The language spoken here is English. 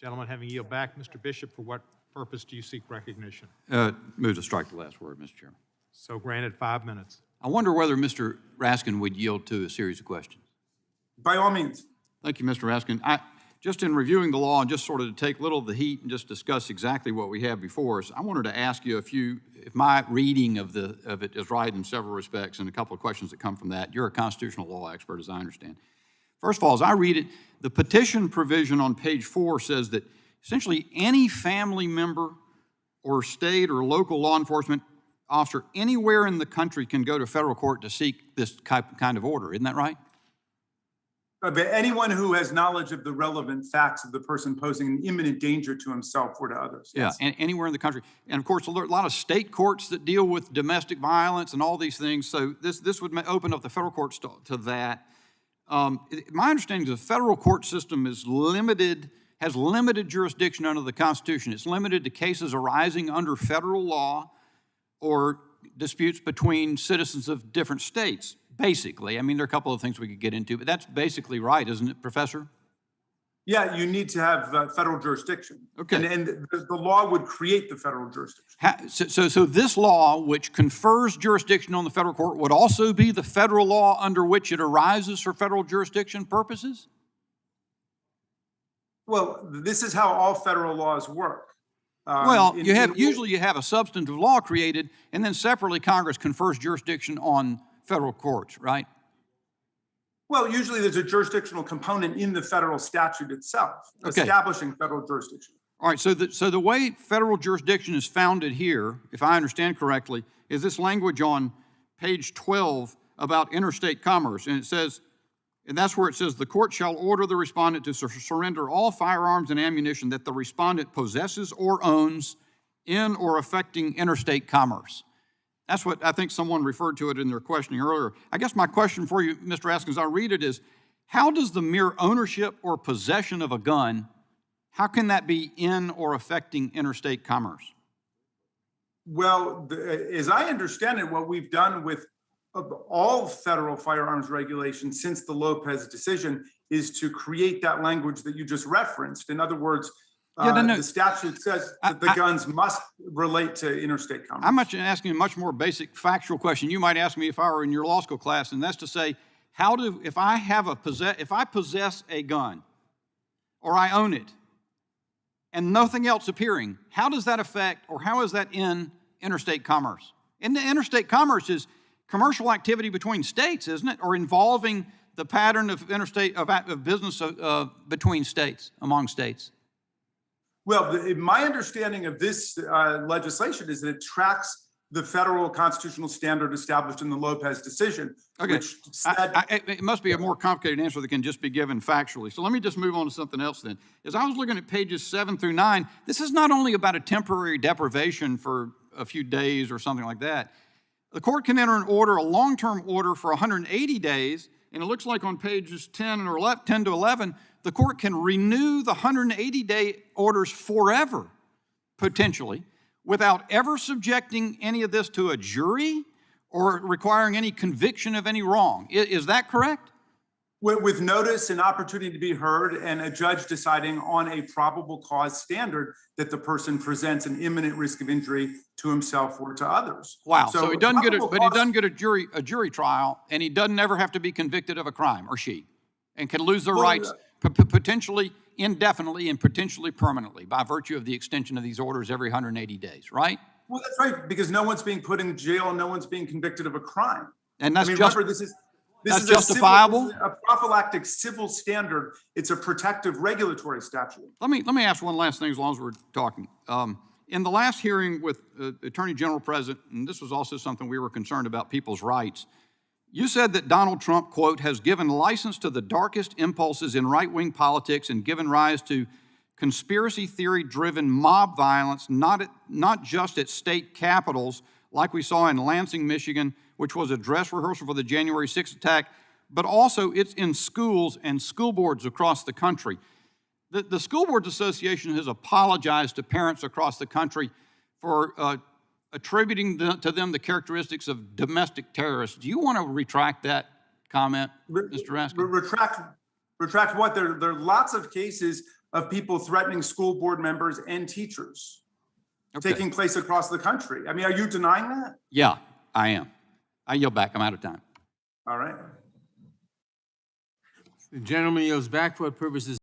Gentlemen, having yield back, Mr. Bishop, for what purpose do you seek recognition? Move to strike the last word, Mr. Chairman. So granted, 5 minutes. I wonder whether Mr. Raskin would yield to a series of questions. By all means. Thank you, Mr. Raskin. Just in reviewing the law and just sort of to take little of the heat and just discuss exactly what we have before us, I wanted to ask you if my reading of it is right in several respects, and a couple of questions that come from that. You're a constitutional law expert, as I understand. First of all, as I read it, the petition provision on page 4 says that essentially any family member or state or local law enforcement officer anywhere in the country can go to federal court to seek this kind of order. Isn't that right? But anyone who has knowledge of the relevant facts of the person posing an imminent danger to himself or to others. Yeah, Yes. anywhere in the country. And of course, a lot of state courts that deal with domestic violence and all these things. So this would open up the federal courts to that. My understanding is the federal court system is has limited jurisdiction under the Constitution. It's limited to cases arising under federal law or disputes between citizens of different states, basically. I mean, there are a couple of things we could get into, but that's basically right, isn't it, Professor? Yeah, you need to have federal jurisdiction. Okay. And the law would create the federal jurisdiction. So this law, which confers jurisdiction on the federal court, would also be the federal law under which it arises for federal jurisdiction purposes? Well, this is how all federal laws work. Usually you have a substantive law created, and then separately Congress confers jurisdiction on federal courts, right? Well, usually there's a jurisdictional component in the federal statute itself, establishing federal jurisdiction. All right, so the way federal jurisdiction is founded here, if I understand correctly, is this language on page 12 about interstate commerce, and it says, and that's where it says, the court shall order the respondent to surrender all firearms and ammunition that the respondent possesses or owns in or affecting interstate commerce. That's what I think someone referred to it in their questioning earlier. I guess my question for you, Mr. Raskin, as I read it is, how does the mere ownership or possession of a gun, how can that be in or affecting interstate commerce? Well, as I understand it, what we've done with all federal firearms regulations since the Lopez decision is to create that language that you just referenced. In other words, the statute says that the guns must relate to interstate commerce. I'm asking a much more basic factual question. You might ask me if I were in your law school class, and that's to say, if I possess a gun or I own it and nothing else appearing, how does that affect or how is that in interstate commerce? And the interstate commerce is commercial activity between states, isn't it? Or involving the pattern of interstate of business between states, among states. Well, my understanding of this legislation is that it tracks the federal constitutional standard established in the Lopez decision. Okay, which said, it must be a more complicated answer that can just be given factually. So let me just move on to something else then. As I was looking at pages 7 through 9, this is not only about a temporary deprivation for a few days or something like that. The court can enter an order, a long-term order for 180 days, and it looks like on pages 10 to 11, the court can renew the 180-day orders forever, potentially, without ever subjecting any of this to a jury or requiring any conviction of any wrong. Is that correct? with notice and opportunity to be heard and a judge deciding on a probable cause standard that the person presents an imminent risk of injury to himself or to others. Wow, so he doesn't get a jury trial, and he doesn't ever have to be convicted of a crime, or she, and can lose their rights potentially indefinitely and potentially permanently by virtue of the extension of these orders every 180 days, right? Well, that's right, because no one's being put in jail and no one's being convicted of a crime. And that's remember, this is justifiable? A prophylactic civil standard. It's a protective regulatory statute. Let me ask one last thing as long as we're talking. In the last hearing with Attorney General present, and this was also something we were concerned about people's rights, you said that Donald Trump, quote, has given license to the darkest impulses in right-wing politics and given rise to conspiracy theory-driven mob violence, not just at state capitals, like we saw in Lansing, Michigan, which was a dress rehearsal for the January 6th attack, but also it's in schools and school boards across the country. The School Boards Association has apologized to parents across the country for attributing to them the characteristics of domestic terrorists. Do you want to retract that comment, Mr. Raskin? Retract what? There are lots of cases of people threatening school board members and teachers Okay. taking place across the country. I mean, are you denying that? Yeah, I am. I yield back. I'm out of time. All right. The gentleman yields back. For what purposes?